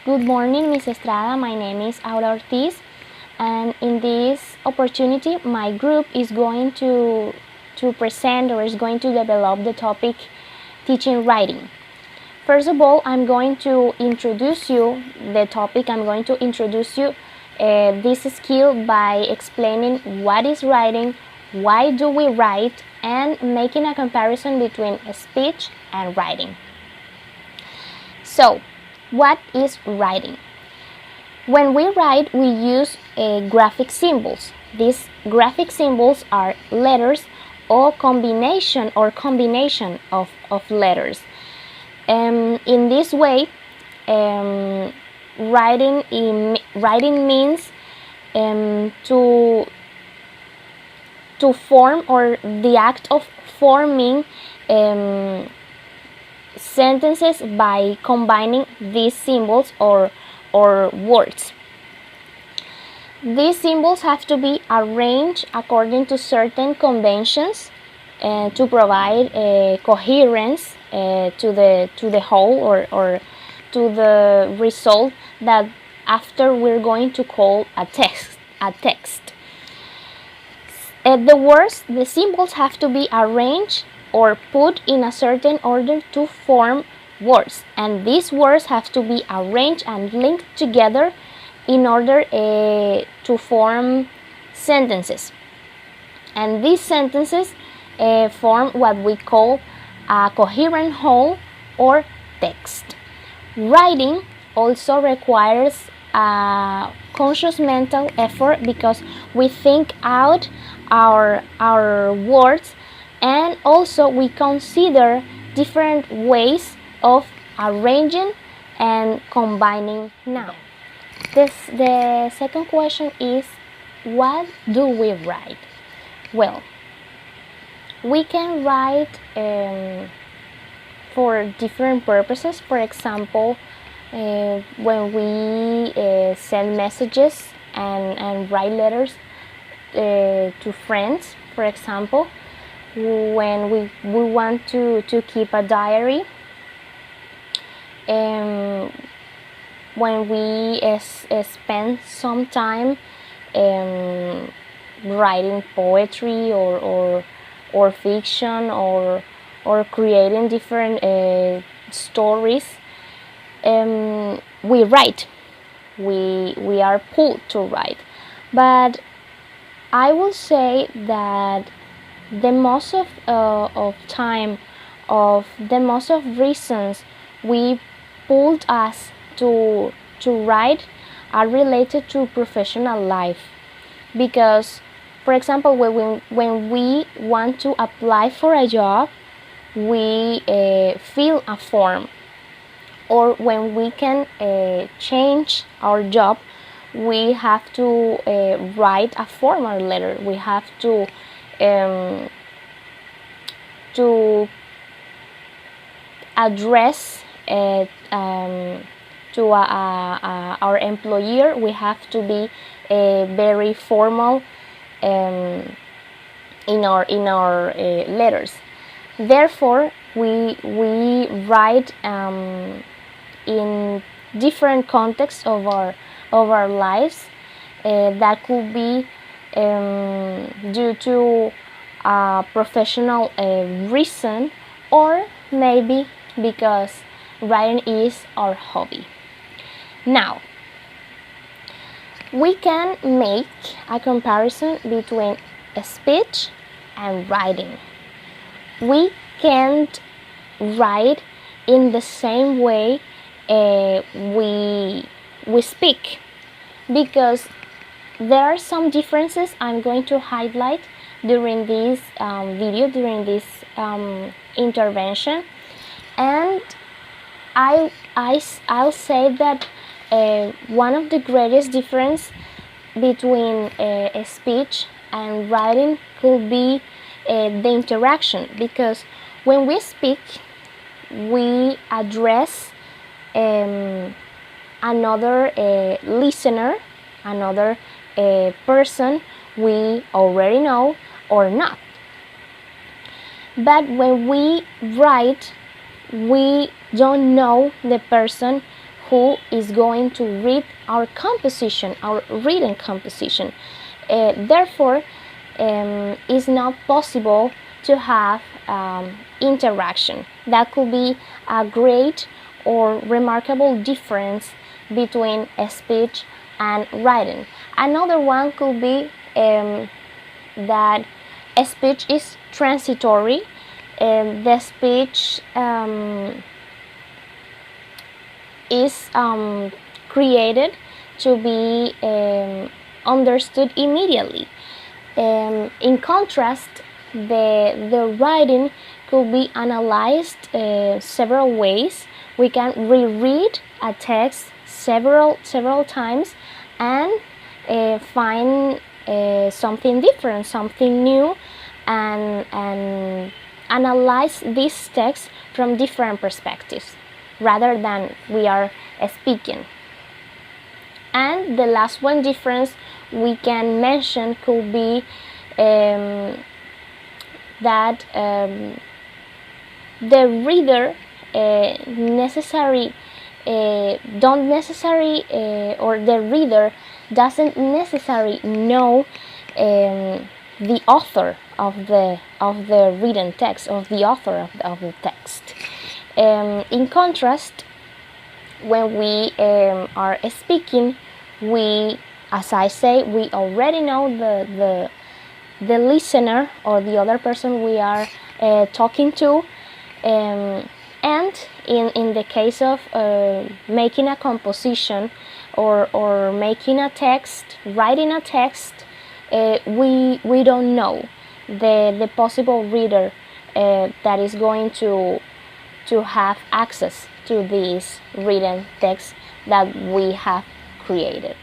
Good morning, Ms. Estrada. My name is Aura Ortiz, and in this opportunity, my group is going to present or is going to develop the topic teaching writing. First of all, I'm going to introduce you the topic. I'm going to introduce you this skill by explaining what is writing, why do we write, and making a comparison between speech and writing. So, what is writing? When we write, we use graphic symbols. These graphic symbols are letters or combination of letters. In this way, writing means to form, or the act of forming sentences by combining these symbols or words. These symbols have to be arranged according to certain conventions to provide coherence to the whole or to the result that after we're going to call a text. The symbols have to be arranged or put in a certain order to form words, and these words have to be arranged and linked together in order to form sentences, and these sentences form what we call a coherent whole or text. Writing also requires a conscious mental effort because we think out our words, and also we consider different ways of arranging and combining them. The second question is, what do we write? Well, we can write for different purposes. For example, when we send messages and write letters to friends, for example, when we want to keep a diary, when we spend some time writing poetry or fiction or creating different stories, we write. We are pulled to write, but I will say that the most of time, of the most of reasons we pulled us to write are related to professional life. Because, for example, when we want to apply for a job, we fill a form, or when we can change our job, we have to write a formal letter. We have to address to our employer. We have to be very formal in our letters. Therefore, we write in different contexts of our lives. That could be due to a professional reason, or maybe because writing is our hobby. Now, we can make a comparison between speech and writing. We can't write in the same way we speak, because there are some differences I'm going to highlight during this video, during this intervention, and I'll say that one of the greatest difference between speech and writing could be the interaction, because when we speak, we address another listener, another person we already know or not. But when we write, we don't know the person who is going to read our composition, our written composition. Therefore, it's not possible to have interaction. That could be a great or remarkable difference between speech and writing. Another one could be that speech is transitory. The speech is created to be understood immediately. In contrast, the writing could be analyzed several ways. We can reread a text several times and find something different, something new, and analyze this text from different perspectives rather than we are speaking. And the last one difference we can mention could be that the reader the reader doesn't necessarily know the author of the written text, of the author of the text. In contrast, when we are speaking, we, as I say, we already know the listener or the other person we are talking to, and in the case of making a composition or making a text, writing a text, we don't know the possible reader that is going to have access to this written text that we have created.